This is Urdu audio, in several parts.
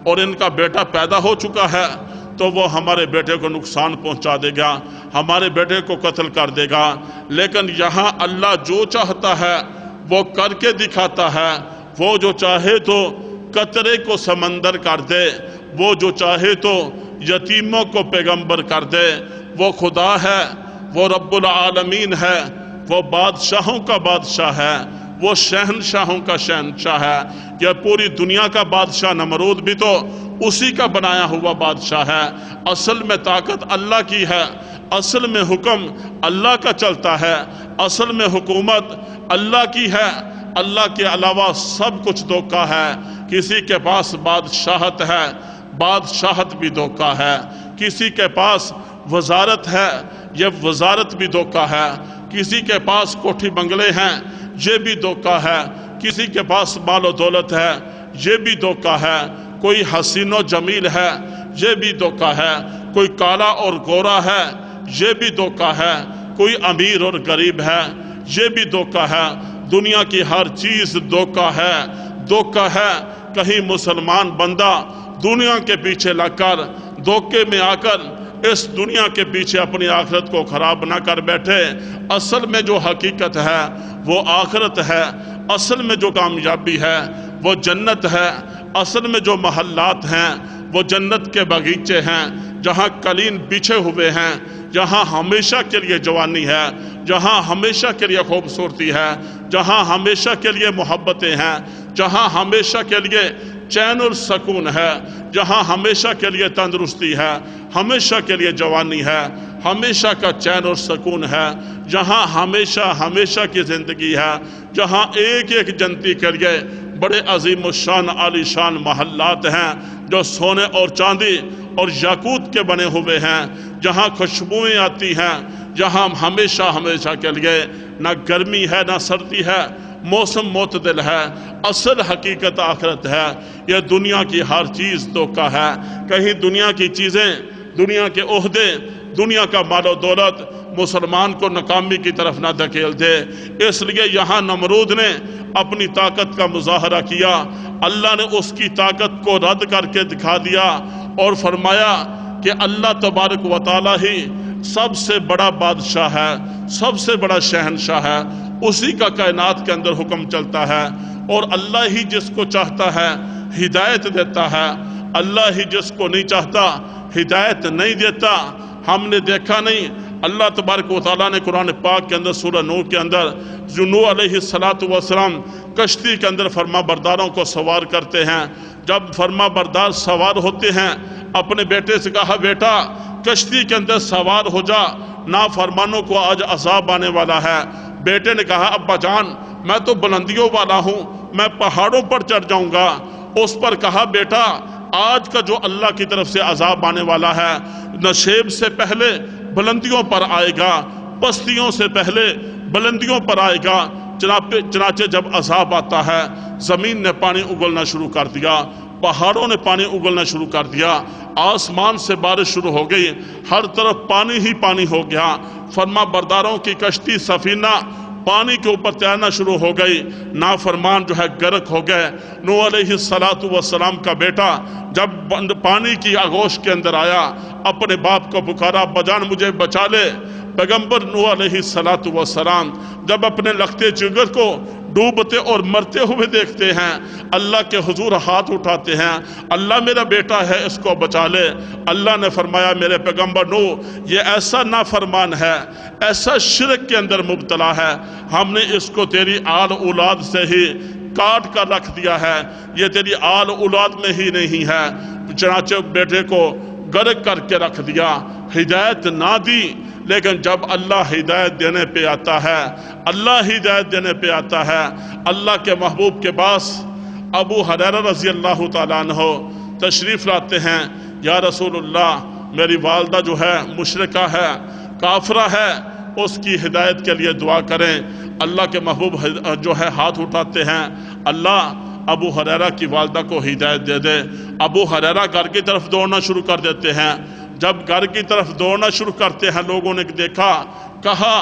اور ان کا بیٹا پیدا ہو چکا ہے تو وہ ہمارے بیٹے کو نقصان پہنچا دے گا، ہمارے بیٹے کو قتل کر دے گا۔ لیکن یہاں اللہ جو چاہتا ہے وہ کر کے دکھاتا ہے۔ وہ جو چاہے تو قطرے کو سمندر کر دے، وہ جو چاہے تو یتیموں کو پیغمبر کر دے۔ وہ خدا ہے، وہ رب العالمین ہے، وہ بادشاہوں کا بادشاہ ہے، وہ شہنشاہوں کا شہنشاہ ہے۔ یہ پوری دنیا کا بادشاہ نمرود بھی تو اسی کا بنایا ہوا بادشاہ ہے۔ اصل میں طاقت اللہ کی ہے، اصل میں حکم اللہ کا چلتا ہے، اصل میں حکومت اللہ کی ہے۔ اللہ کے علاوہ سب کچھ دھوکہ ہے۔ کسی کے پاس بادشاہت ہے، بادشاہت بھی دھوکہ ہے۔ کسی کے پاس وزارت ہے، یہ وزارت بھی دھوکہ ہے۔ کسی کے پاس کوٹھی بنگلے ہیں، یہ بھی دھوکہ ہے۔ کسی کے پاس مال و دولت ہے، یہ بھی دھوکہ ہے۔ کوئی حسین و جمیل ہے، یہ بھی دھوکہ ہے۔ کوئی کالا اور گورا ہے، یہ بھی دھوکہ ہے۔ کوئی امیر اور غریب ہے، یہ بھی دھوکہ ہے۔ دنیا کی ہر چیز دھوکہ ہے، دھوکہ ہے۔ کہیں مسلمان بندہ دنیا کے پیچھے لگ کر دھوکے میں آ کر اس دنیا کے پیچھے اپنی آخرت کو خراب نہ کر بیٹھے۔ اصل میں جو حقیقت ہے وہ آخرت ہے، اصل میں جو کامیابی ہے وہ جنت ہے، اصل میں جو محلات ہیں وہ جنت کے باغیچے ہیں، جہاں کلین بچھے ہوئے ہیں، جہاں ہمیشہ کے لیے جوانی ہے، جہاں ہمیشہ کے لیے خوبصورتی ہے، جہاں ہمیشہ کے لیے محبتیں ہیں، جہاں ہمیشہ کے لیے چین اور سکون ہے، جہاں ہمیشہ کے لیے تندرستی ہے، ہمیشہ کے لیے جوانی ہے، ہمیشہ کا چین اور سکون ہے، جہاں ہمیشہ کی زندگی ہے، جہاں ایک ایک جنتی کے لیے بڑے عظیم الشان عالی شان محلات ہیں جو سونے اور چاندی اور یاقوت کے بنے ہوئے ہیں، جہاں خوشبوئیں آتی ہیں، جہاں ہمیشہ کے لیے نہ گرمی ہے نہ سردی ہے، موسم معتدل ہے۔ اصل حقیقت آخرت ہے۔ یہ دنیا کی ہر چیز دھوکہ ہے۔ کہیں دنیا کی چیزیں، دنیا کے عہدے، دنیا کا مال و دولت مسلمان کو ناکامی کی طرف نہ دھکیل دے۔ اس لیے یہاں نمرود نے اپنی طاقت کا مظاہرہ کیا، اللہ نے اس کی طاقت کو رد کر کے دکھا دیا اور فرمایا کہ اللہ تبارک و تعالی ہی سب سے بڑا بادشاہ ہے، سب سے بڑا شہنشاہ ہے، اسی کا کائنات کے اندر حکم چلتا ہے، اور اللہ ہی جس کو چاہتا ہے ہدایت دیتا ہے، اللہ ہی جس کو نہیں چاہتا ہدایت نہیں دیتا۔ ہم نے دیکھا نہیں، اللہ تبارک و تعالیٰ نے قرآن پاک کے اندر سورہ نوح کے اندر جو نوح علیہ السلام کشتی کے اندر فرما برداروں کو سوار کرتے ہیں، جب فرما بردار سوار ہوتے ہیں اپنے بیٹے سے کہا بیٹا کشتی کے اندر سوار ہو جا، نافرمانوں کو آج عذاب آنے والا ہے۔ بیٹے نے کہا ابا جان میں تو بلندیوں والا ہوں، میں پہاڑوں پر چڑھ جاؤں گا۔ اس پر کہا بیٹا آج کا جو اللہ کی طرف سے عذاب آنے والا ہے نشیب سے پہلے بلندیوں پر آئے گا، پستیوں سے پہلے بلندیوں پر آئے گا۔ چنانچہ جب عذاب آتا ہے زمین نے پانی اگلنا شروع کر دیا، پہاڑوں نے پانی اگلنا شروع کر دیا، آسمان سے بارش شروع ہو گئی، ہر طرف پانی ہی پانی ہو گیا۔ فرما برداروں کی کشتی سفینہ پانی کے اوپر تیرنا شروع ہو گئی، نافرمان جو ہے غرق ہو گئے۔ نوح علیہ السلام کا بیٹا جب پانی کی آغوش کے اندر آیا اپنے باپ کو پکارا ابا جان مجھے بچا لے۔ پیغمبر نوح علیہ السلام جب اپنے لختے جگر کو ڈوبتے اور مرتے ہوئے دیکھتے ہیں اللہ کے حضور ہاتھ اٹھاتے ہیں، اللہ میرا بیٹا ہے اس کو بچا لے۔ اللہ نے فرمایا میرے پیغمبر نوح یہ ایسا نافرمان ہے، ایسا شرک کے اندر مبتلا ہے، ہم نے اس کو تیری آل اولاد سے ہی کاٹ کر رکھ دیا ہے، یہ تیری آل اولاد میں ہی نہیں ہے۔ چنانچہ بیٹے کو غرق کر کے رکھ دیا، ہدایت نہ دی۔ لیکن جب اللہ ہدایت دینے پہ آتا ہے، اللہ ہدایت دینے پہ آتا ہے، اللہ کے محبوب کے پاس ابو ہریرہ رضی اللہ تعالیٰ عنہ تشریف لاتے ہیں، یا رسول اللہ میری والدہ جو ہے مشرکہ ہے، کافرہ ہے، اس کی ہدایت کے لیے دعا کریں۔ اللہ کے محبوب جو ہے ہاتھ اٹھاتے ہیں، اللہ ابو ہریرہ کی والدہ کو ہدایت دے دے۔ ابو ہریرہ گھر کی طرف دوڑنا شروع کر دیتے ہیں۔ جب گھر کی طرف دوڑنا شروع کرتے ہیں لوگوں نے دیکھا، کہا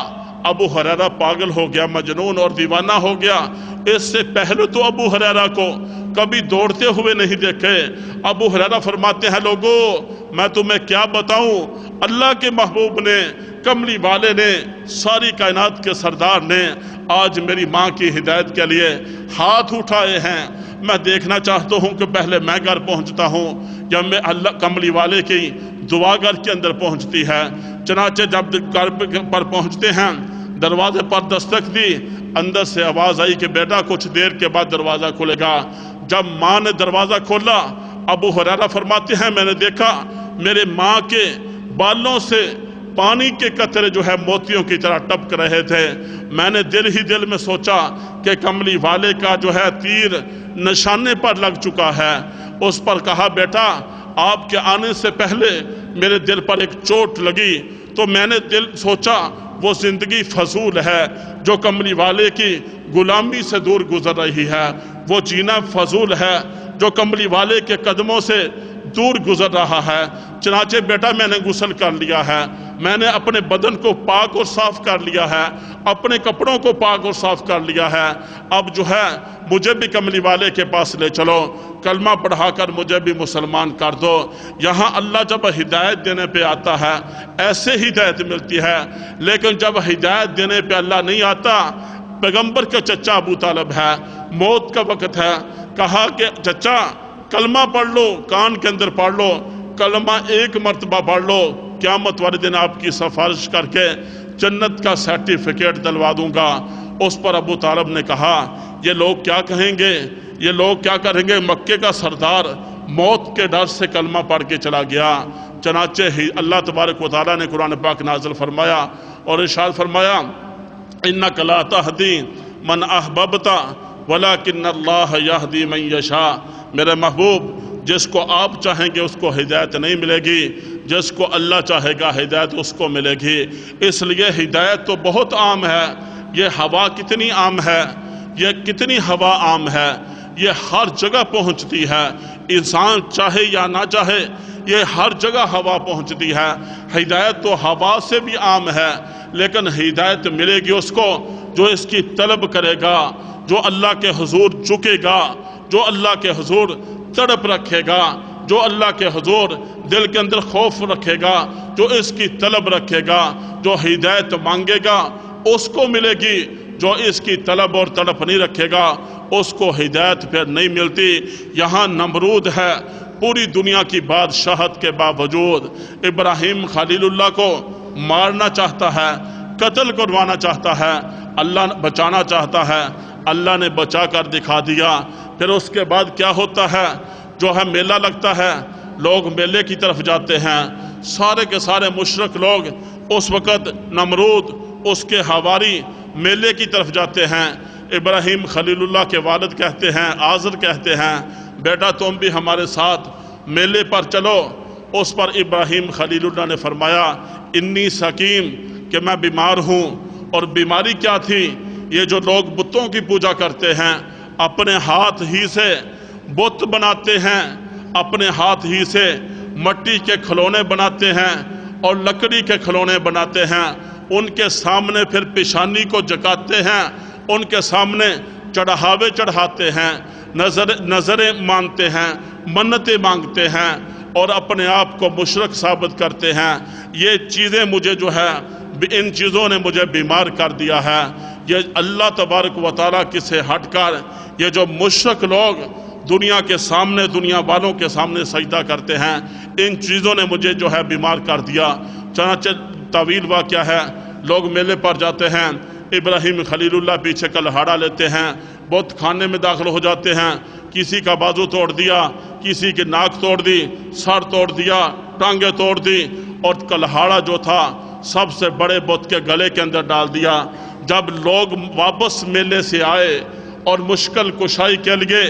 ابو ہریرہ پاگل ہو گیا، مجنون اور دیوانہ ہو گیا۔ اس سے پہلے تو ابو ہریرہ کو کبھی دوڑتے ہوئے نہیں دیکھے۔ ابو ہریرہ فرماتے ہیں لوگوں میں تمہیں کیا بتاؤں، اللہ کے محبوب نے، کملی والے نے، ساری کائنات کے سردار نے آج میری ماں کی ہدایت کے لیے ہاتھ اٹھائے ہیں۔ میں دیکھنا چاہتا ہوں کہ پہلے میں گھر پہنچتا ہوں یا میں اللہ کملی والے کی دعا گھر کے اندر پہنچتی ہے۔ چنانچہ جب گھر پر پہنچتے ہیں، دروازے پر دستک دی، اندر سے آواز آئی کہ بیٹا کچھ دیر کے بعد دروازہ کھلے گا۔ جب ماں نے دروازہ کھولا، ابو ہریرہ فرماتے ہیں میں نے دیکھا میرے ماں کے بالوں سے پانی کے قطرے جو ہے موتیوں کی طرح ٹپک رہے تھے۔ میں نے دل ہی دل میں سوچا کہ کملی والے کا جو ہے تیر نشانے پر لگ چکا ہے۔ اس پر کہا بیٹا آپ کے آنے سے پہلے میرے دل پر ایک چوٹ لگی تو میں نے دل سوچا وہ زندگی فضول ہے جو کملی والے کی غلامی سے دور گزر رہی ہے، وہ جینا فضول ہے جو کملی والے کے قدموں سے دور گزر رہا ہے۔ چنانچہ بیٹا میں نے غسل کر لیا ہے، میں نے اپنے بدن کو پاک اور صاف کر لیا ہے، اپنے کپڑوں کو پاک اور صاف کر لیا ہے۔ اب جو ہے مجھے بھی کملی والے کے پاس لے چلو، کلمہ پڑھا کر مجھے بھی مسلمان کر دو۔ یہاں اللہ جب ہدایت دینے پہ آتا ہے ایسے ہدایت ملتی ہے، لیکن جب ہدایت دینے پہ اللہ نہیں آتا، پیغمبر کا چچا ابو طالب ہے، موت کا وقت ہے، کہا کہ چچا کلمہ پڑھ لو، کان کے اندر پڑھ لو، کلمہ ایک مرتبہ پڑھ لو، قیامت والے دن آپ کی سفارش کر کے جنت کا سرٹیفکیٹ دلوا دوں گا۔ اس پر ابو طالب نے کہا یہ لوگ کیا کہیں گے، یہ لوگ کیا کریں گے، مکے کا سردار موت کے ڈر سے کلمہ پڑھ کے چلا گیا۔ چنانچہ اللہ تبارک و تعالیٰ نے قرآن پاک نازل فرمایا اور ارشاد فرمایا اِنَّكَ لَا تَهْدِي مَنْ أَحْبَبْتَ وَلَكِنَّ اللَّهَ يَهْدِي مَنْ يَشَاءُ۔ میرے محبوب جس کو آپ چاہیں گے اس کو ہدایت نہیں ملے گی، جس کو اللہ چاہے گا ہدایت اس کو ملے گی۔ اس لیے ہدایت تو بہت عام ہے، یہ ہوا کتنی عام ہے، یہ کتنی ہوا عام ہے، یہ ہر جگہ پہنچتی ہے، انسان چاہے یا نہ چاہے یہ ہر جگہ ہوا پہنچتی ہے۔ ہدایت تو ہوا سے بھی عام ہے، لیکن ہدایت ملے گی اس کو جو اس کی طلب کرے گا، جو اللہ کے حضور جھکے گا، جو اللہ کے حضور تڑپ رکھے گا، جو اللہ کے حضور دل کے اندر خوف رکھے گا، جو اس کی طلب رکھے گا، جو ہدایت مانگے گا اس کو ملے گی، جو اس کی طلب اور تڑپ نہیں رکھے گا اس کو ہدایت پھر نہیں ملتی۔ یہاں نمرود ہے، پوری دنیا کی بادشاہت کے باوجود ابراہیم خلیل اللہ کو مارنا چاہتا ہے، قتل کروانا چاہتا ہے، اللہ بچانا چاہتا ہے، اللہ نے بچا کر دکھا دیا۔ پھر اس کے بعد کیا ہوتا ہے، جو ہے میلہ لگتا ہے، لوگ میلے کی طرف جاتے ہیں، سارے کے سارے مشرک لوگ اس وقت نمرود اس کے حواری میلے کی طرف جاتے ہیں۔ ابراہیم خلیل اللہ کے والد کہتے ہیں، آزر کہتے ہیں بیٹا تم بھی ہمارے ساتھ میلے پر چلو۔ اس پر ابراہیم خلیل اللہ نے فرمایا انی سقیم، کہ میں بیمار ہوں۔ اور بیماری کیا تھی، یہ جو لوگ بتوں کی پوجا کرتے ہیں، اپنے ہاتھ ہی سے بت بناتے ہیں، اپنے ہاتھ ہی سے مٹی کے کھلونے بناتے ہیں اور لکڑی کے کھلونے بناتے ہیں، ان کے سامنے پھر پیشانی کو جھکاتے ہیں، ان کے سامنے چڑھاوے چڑھاتے ہیں، نظریں مانتے ہیں، منتیں مانگتے ہیں اور اپنے آپ کو مشرک ثابت کرتے ہیں۔ یہ چیزیں مجھے جو ہے ان چیزوں نے مجھے بیمار کر دیا ہے۔ یہ اللہ تبارک و تعالیٰ کی سے ہٹ کر یہ جو مشرک لوگ دنیا کے سامنے، دنیا والوں کے سامنے سجدہ کرتے ہیں، ان چیزوں نے مجھے جو ہے بیمار کر دیا۔ چنانچہ طویل واقعہ ہے، لوگ میلے پر جاتے ہیں، ابراہیم خلیل اللہ پیچھے کلہاڑا لیتے ہیں، بت خانے میں داخل ہو جاتے ہیں، کسی کا بازو توڑ دیا، کسی کی ناک توڑ دی، سر توڑ دیا، ٹانگیں توڑ دی، اور کلہاڑا جو تھا سب سے بڑے بت کے گلے کے اندر ڈال دیا۔ جب لوگ واپس میلے سے آئے اور مشکل کشائی کے لیے،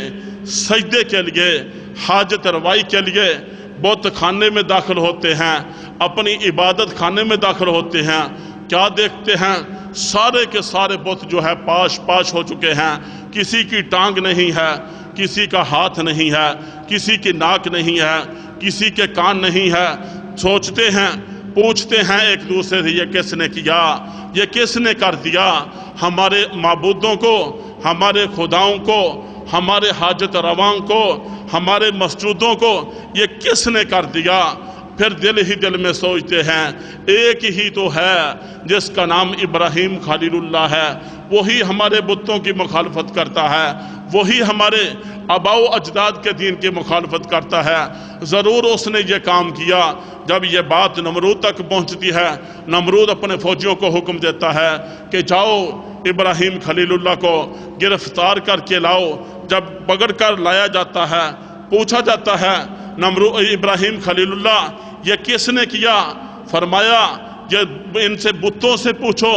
سجدے کے لیے، حاجت روائی کے لیے بت خانے میں داخل ہوتے ہیں، اپنی عبادت خانے میں داخل ہوتے ہیں، کیا دیکھتے ہیں، سارے کے سارے بت جو ہے پاش پاش ہو چکے ہیں، کسی کی ٹانگ نہیں ہے، کسی کا ہاتھ نہیں ہے، کسی کی ناک نہیں ہے، کسی کے کان نہیں ہے۔ سوچتے ہیں پوچھتے ہیں ایک دوسرے سے یہ کس نے کیا، یہ کس نے کر دیا، ہمارے معبودوں کو، ہمارے خداؤں کو، ہمارے حاجت رواں کو، ہمارے مسجودوں کو یہ کس نے کر دیا۔ پھر دل ہی دل میں سوچتے ہیں ایک ہی تو ہے جس کا نام ابراہیم خلیل اللہ ہے، وہی ہمارے بتوں کی مخالفت کرتا ہے، وہی ہمارے آباء و اجداد کے دین کی مخالفت کرتا ہے، ضرور اس نے یہ کام کیا۔ جب یہ بات نمرود تک پہنچتی ہے، نمرود اپنے فوجیوں کو حکم دیتا ہے کہ جاؤ ابراہیم خلیل اللہ کو گرفتار کر کے لاؤ۔ جب پکڑ کر لایا جاتا ہے، پوچھا جاتا ہے ابراہیم خلیل اللہ یہ کس نے کیا؟ فرمایا یہ ان سے بتوں سے پوچھو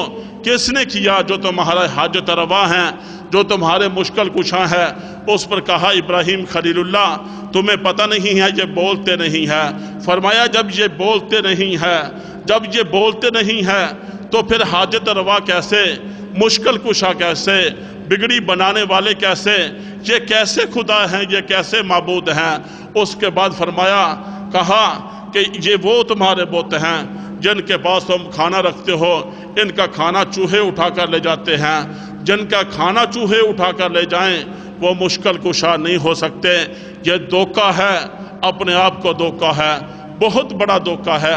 کس نے کیا جو تمہارا حاجت روا ہیں، جو تمہارے مشکل کشاں ہے۔ اس پر کہا ابراہیم خلیل اللہ تمہیں پتہ نہیں ہے یہ بولتے نہیں ہے۔ فرمایا جب یہ بولتے نہیں ہے، جب یہ بولتے نہیں ہے تو پھر حاجت روا کیسے، مشکل کشا کیسے، بگڑی بنانے والے کیسے، یہ کیسے خدا ہیں، یہ کیسے معبود ہیں۔ اس کے بعد فرمایا کہا کہ یہ وہ تمہارے بت ہیں جن کے پاس تم کھانا رکھتے ہو، ان کا کھانا چوہے اٹھا کر لے جاتے ہیں، جن کا کھانا چوہے اٹھا کر لے جائیں وہ مشکل کشا نہیں ہو سکتے۔ یہ دھوکہ ہے، اپنے آپ کو دھوکہ ہے، بہت بڑا دھوکہ ہے۔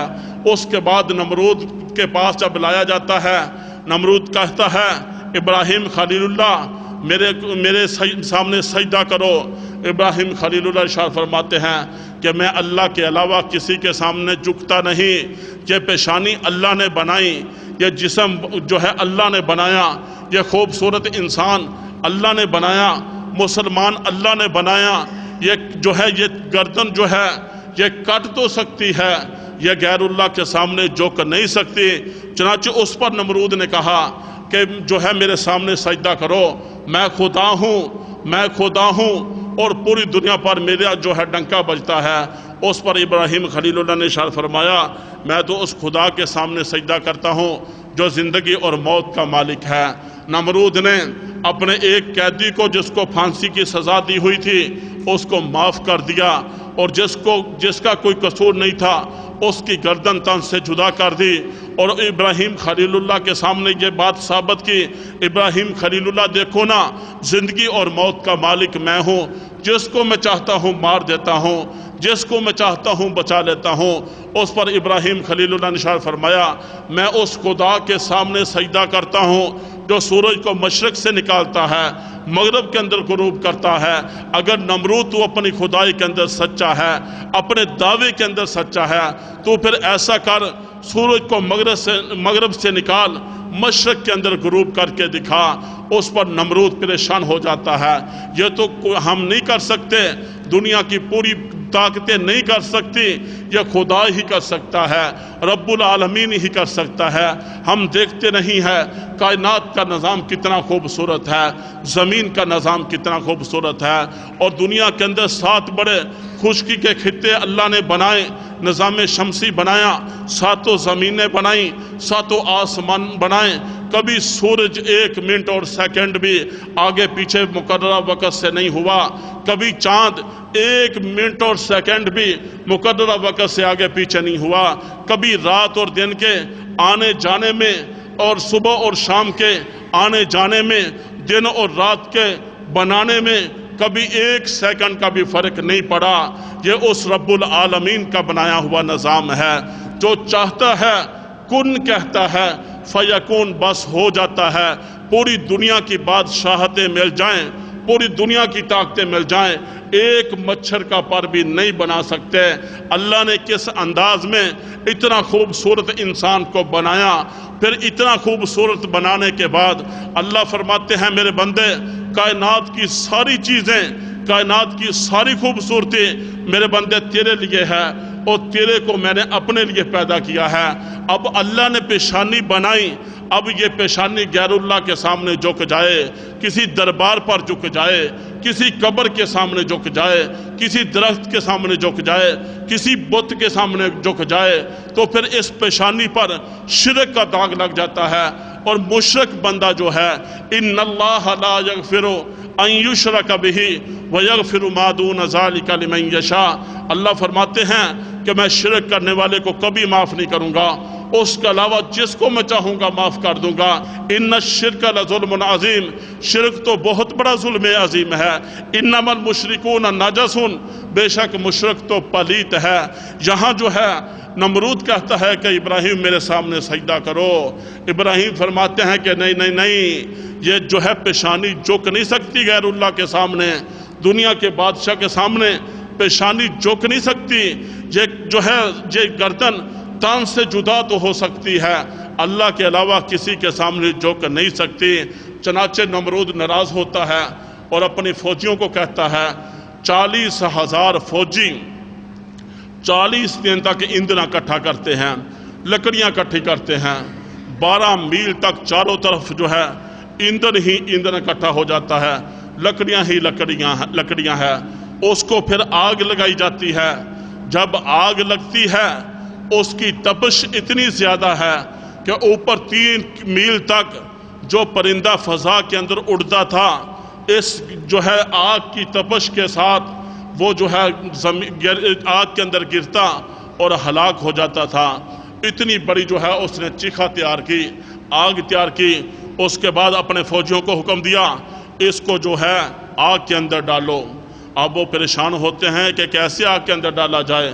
اس کے بعد نمرود کے پاس جب لایا جاتا ہے، نمرود کہتا ہے ابراہیم خلیل اللہ میرے سامنے سجدہ کرو۔ ابراہیم خلیل اللہ ارشاد فرماتے ہیں کہ میں اللہ کے علاوہ کسی کے سامنے جھکتا نہیں۔ یہ پیشانی اللہ نے بنائی، یہ جسم جو ہے اللہ نے بنایا، یہ خوبصورت انسان اللہ نے بنایا، مسلمان اللہ نے بنایا۔ یہ جو ہے یہ گردن جو ہے یہ کٹ تو سکتی ہے، یہ غیر اللہ کے سامنے جھک نہیں سکتی۔ چنانچہ اس پر نمرود نے کہا کہ جو ہے میرے سامنے سجدہ کرو، میں خدا ہوں، میں خدا ہوں، اور پوری دنیا پر میرا جو ہے ڈنکا بجتا ہے۔ اس پر ابراہیم خلیل اللہ نے ارشاد فرمایا میں تو اس خدا کے سامنے سجدہ کرتا ہوں جو زندگی اور موت کا مالک ہے۔ نمرود نے اپنے ایک قیدی کو جس کو پھانسی کی سزا دی ہوئی تھی اس کو معاف کر دیا، اور جس کا کوئی قصور نہیں تھا اس کی گردن تن سے جدا کر دی، اور ابراہیم خلیل اللہ کے سامنے یہ بات ثابت کی ابراہیم خلیل اللہ دیکھو نا، زندگی اور موت کا مالک میں ہوں، جس کو میں چاہتا ہوں مار دیتا ہوں، جس کو میں چاہتا ہوں بچا لیتا ہوں۔ اس پر ابراہیم خلیل اللہ نے ارشاد فرمایا میں اس خدا کے سامنے سجدہ کرتا ہوں جو سورج کو مشرق سے نکالتا ہے، مغرب کے اندر غروب کرتا ہے۔ اگر نمرود تو اپنی خدائی کے اندر سچا ہے، اپنے دعوے کے اندر سچا ہے، تو پھر ایسا کر سورج کو مغرب سے نکال، مشرق کے اندر غروب کر کے دکھا۔ اس پر نمرود پریشان ہو جاتا ہے، یہ تو ہم نہیں کر سکتے، دنیا کی پوری طاقتیں نہیں کر سکتی، یہ خدا ہی کر سکتا ہے، رب العالمین ہی کر سکتا ہے۔ ہم دیکھتے نہیں ہیں کائنات کا نظام کتنا خوبصورت ہے، زمین کا نظام کتنا خوبصورت ہے، اور دنیا کے اندر 7 بڑے خشکی کے خطے اللہ نے بنائے، نظام شمسی بنایا، 7 زمینیں بنائیں، 7 آسمان بنائیں۔ کبھی سورج 1 منٹ اور سیکنڈ بھی آگے پیچھے مقررہ وقت سے نہیں ہوا، کبھی چاند 1 منٹ اور سیکنڈ بھی مقررہ وقت سے آگے پیچھے نہیں ہوا، کبھی رات اور دن کے آنے جانے میں اور صبح اور شام کے آنے جانے میں، دن اور رات کے بنانے میں کبھی 1 سیکنڈ کا بھی فرق نہیں پڑا۔ یہ اس رب العالمین کا بنایا ہوا نظام ہے، جو چاہتا ہے کن کہتا ہے فیکون، بس ہو جاتا ہے۔ پوری دنیا کی بادشاہتیں مل جائیں، پوری دنیا کی طاقتیں مل جائیں، ایک مچھر کا پر بھی نہیں بنا سکتے۔ اللہ نے کس انداز میں اتنا خوبصورت انسان کو بنایا، پھر اتنا خوبصورت بنانے کے بعد اللہ فرماتے ہیں میرے بندے کائنات کی ساری چیزیں، کائنات کی ساری خوبصورتی میرے بندے تیرے لیے ہے، اور تیرے کو میں نے اپنے لیے پیدا کیا ہے۔ اب اللہ نے پیشانی بنائی، اب یہ پیشانی غیر اللہ کے سامنے جھک جائے، کسی دربار پر جھک جائے، کسی قبر کے سامنے جھک جائے، کسی درخت کے سامنے جھک جائے، کسی بت کے سامنے جھک جائے، تو پھر اس پیشانی پر شرک کا داغ لگ جاتا ہے۔ اور مشرک بندہ جو ہے ان اللہ لا یغفر ان یشرک بہ ویغفر ما دون ذلک لمن یشاء، اللہ فرماتے ہیں کہ میں شرک کرنے والے کو کبھی معاف نہیں کروں گا، اس کے علاوہ جس کو میں چاہوں گا معاف کر دوں گا۔ ان الشرک لظلم عظیم، شرک تو بہت بڑا ظلم عظیم ہے۔ انما المشرکون نجس، بے شک مشرک تو پلیت ہے۔ یہاں جو ہے نمرود کہتا ہے کہ ابراہیم میرے سامنے سجدہ کرو، ابراہیم فرماتے ہیں کہ نہیں نہیں نہیں، یہ جو ہے پیشانی جھک نہیں سکتی غیر اللہ کے سامنے، دنیا کے بادشاہ کے سامنے پیشانی جھک نہیں سکتی، یہ جو ہے یہ گردن تان سے جدا تو ہو سکتی ہے، اللہ کے علاوہ کسی کے سامنے جھک نہیں سکتی۔ چنانچہ نمرود ناراض ہوتا ہے اور اپنی فوجیوں کو کہتا ہے 40,000 فوجی 40 دن تک ایندھن اکٹھا کرتے ہیں، لکڑیاں اکٹھی کرتے ہیں، 12 میل تک چاروں طرف جو ہے ایندھن ہی ایندھن اکٹھا ہو جاتا ہے، لکڑیاں ہی لکڑیاں ہیں، اس کو پھر آگ لگائی جاتی ہے۔ جب آگ لگتی ہے اس کی تپش اتنی زیادہ ہے کہ اوپر 3 میل تک جو پرندہ فضا کے اندر اڑتا تھا، اس جو ہے آگ کی تپش کے ساتھ وہ جو ہے آگ کے اندر گرتا اور ہلاک ہو جاتا تھا۔ اتنی بڑی جو ہے اس نے چیخا تیار کی، آگ تیار کی، اس کے بعد اپنے فوجیوں کو حکم دیا اس کو جو ہے آگ کے اندر ڈالو۔ اب وہ پریشان ہوتے ہیں کہ کیسے آگ کے اندر ڈالا جائے۔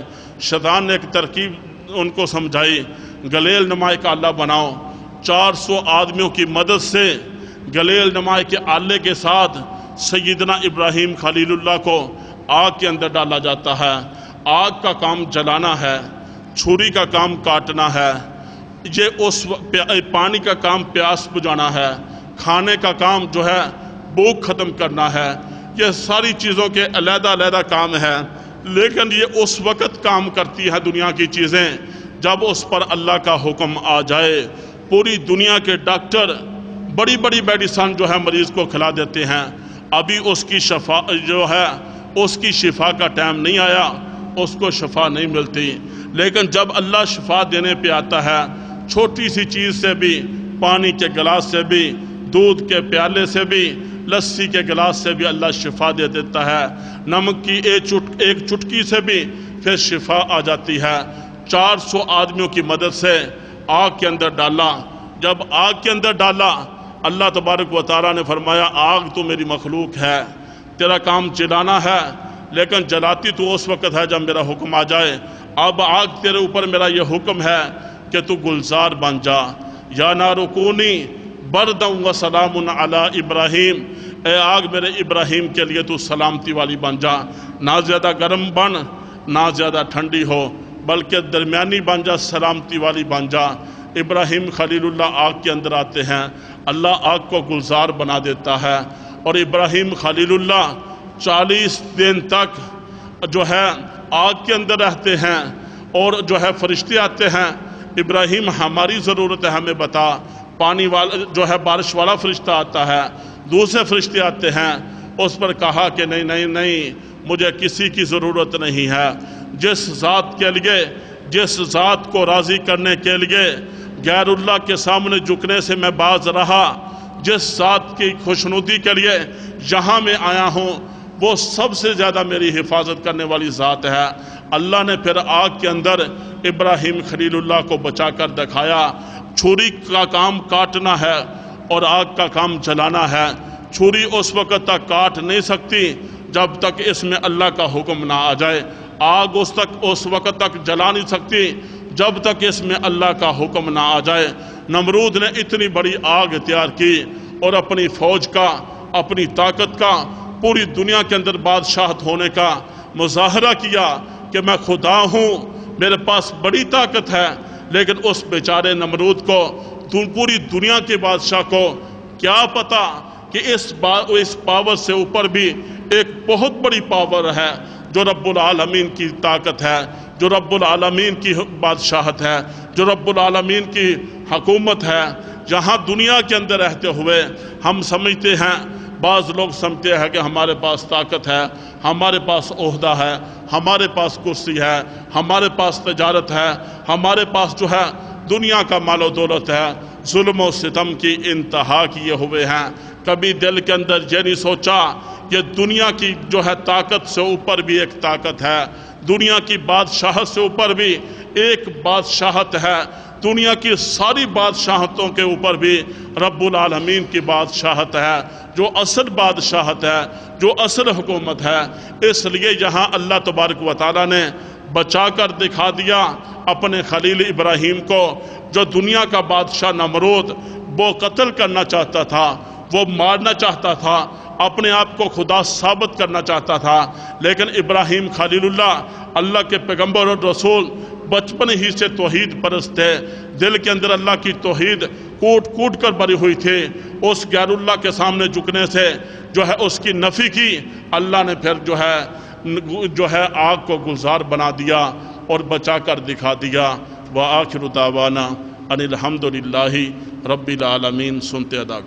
شیطان نے ایک ترکیب ان کو سمجھائی، گلیل نمائی کا آلہ بناؤ، 400 آدمیوں کی مدد سے گلیل نمائی کے آلے کے ساتھ سیدنا ابراہیم خلیل اللہ کو آگ کے اندر ڈالا جاتا ہے۔ آگ کا کام جلانا ہے، چھری کا کام کاٹنا ہے، یہ پانی کا کام پیاس بجھانا ہے، کھانے کا کام جو ہے بھوک ختم کرنا ہے، یہ ساری چیزوں کے علیحدہ علیحدہ کام ہے۔ لیکن یہ اس وقت کام کرتی ہے دنیا کی چیزیں جب اس پر اللہ کا حکم آ جائے۔ پوری دنیا کے ڈاکٹر بڑی بڑی میڈیسن جو ہے مریض کو کھلا دیتے ہیں، ابھی اس کی شفا جو ہے اس کی شفا کا ٹائم نہیں آیا، اس کو شفا نہیں ملتی۔ لیکن جب اللہ شفا دینے پہ آتا ہے، چھوٹی سی چیز سے بھی، پانی کے گلاس سے بھی، دودھ کے پیالے سے بھی، لسی کے گلاس سے بھی اللہ شفا دے دیتا ہے، نمک کی ایک چٹکی سے بھی پھر شفا آ جاتی ہے۔ 400 آدمیوں کی مدد سے آگ کے اندر ڈالا۔ جب آگ کے اندر ڈالا، اللہ تبارک و تعالیٰ نے فرمایا آگ تو میری مخلوق ہے، تیرا کام جلانا ہے، لیکن جلاتی تو اس وقت ہے جب میرا حکم آ جائے۔ اب آگ تیرے اوپر میرا یہ حکم ہے کہ تو گلزار بن جا۔ یا نار کونی بردا و سلام علی ابراہیم، اے آگ میرے ابراہیم کے لیے تو سلامتی والی بن جا، نہ زیادہ گرم بن نہ زیادہ ٹھنڈی ہو، بلکہ درمیانی بن جا، سلامتی والی بن جا۔ ابراہیم خلیل اللہ آگ کے اندر آتے ہیں، اللہ آگ کو گلزار بنا دیتا ہے، اور ابراہیم خلیل اللہ 40 دن تک جو ہے آگ کے اندر رہتے ہیں، اور جو ہے فرشتے آتے ہیں، ابراہیم ہماری ضرورت ہے ہمیں بتا، پانی والا جو ہے بارش والا فرشتہ آتا ہے، دوسرے فرشتے آتے ہیں، اس پر کہا کہ نہیں نہیں نہیں، مجھے کسی کی ضرورت نہیں ہے، جس ذات کے لیے، جس ذات کو راضی کرنے کے لیے غیر اللہ کے سامنے جھکنے سے میں باز رہا، جس ذات کی خوشنودی کے لیے یہاں میں آیا ہوں، وہ سب سے زیادہ میری حفاظت کرنے والی ذات ہے۔ اللہ نے پھر آگ کے اندر ابراہیم خلیل اللہ کو بچا کر دکھایا، چھری کا کام کاٹنا ہے اور آگ کا کام جلانا ہے۔ چھری اس وقت تک کاٹ نہیں سکتی جب تک اس میں اللہ کا حکم نہ آ جائے، آگ اس وقت تک جلا نہیں سکتی جب تک اس میں اللہ کا حکم نہ آ جائے۔ نمرود نے اتنی بڑی آگ تیار کی اور اپنی فوج کا، اپنی طاقت کا، پوری دنیا کے اندر بادشاہت ہونے کا مظاہرہ کیا کہ میں خدا ہوں، میرے پاس بڑی طاقت ہے۔ لیکن اس بیچارے نمرود کو، پوری دنیا کے بادشاہ کو کیا پتا کہ اس پاور سے اوپر بھی ایک بہت بڑی پاور ہے جو رب العالمین کی طاقت ہے، جو رب العالمین کی بادشاہت ہے، جو رب العالمین کی حکومت ہے۔ یہاں دنیا کے اندر رہتے ہوئے ہم سمجھتے ہیں، بعض لوگ سمجھتے ہیں کہ ہمارے پاس طاقت ہے، ہمارے پاس عہدہ ہے، ہمارے پاس کرسی ہے، ہمارے پاس تجارت ہے، ہمارے پاس جو ہے دنیا کا مال و دولت ہے۔ ظلم و ستم کی انتہا کیے ہوئے ہیں، کبھی دل کے اندر یہ نہیں سوچا کہ دنیا کی جو ہے طاقت سے اوپر بھی ایک طاقت ہے، دنیا کی بادشاہت سے اوپر بھی ایک بادشاہت ہے، دنیا کی ساری بادشاہتوں کے اوپر بھی رب العالمین کی بادشاہت ہے، جو اصل بادشاہت ہے، جو اصل حکومت ہے۔ اس لیے یہاں اللہ تبارک و تعالیٰ نے بچا کر دکھا دیا اپنے خلیل ابراہیم کو، جو دنیا کا بادشاہ نمرود وہ قتل کرنا چاہتا تھا، وہ مارنا چاہتا تھا، اپنے آپ کو خدا ثابت کرنا چاہتا تھا، لیکن ابراہیم خلیل اللہ کے پیغمبر اور رسول بچپن ہی سے توحید پرست تھے، دل کے اندر اللہ کی توحید کوٹ کوٹ کر بری ہوئی تھی۔ اس غیر اللہ کے سامنے جھکنے سے جو ہے اس کی نفی کی، اللہ نے پھر جو ہے آگ کو گلزار بنا دیا اور بچا کر دکھا دیا۔ وآخر دعوانا ان الحمدللہ رب العالمین۔ سنتے ادا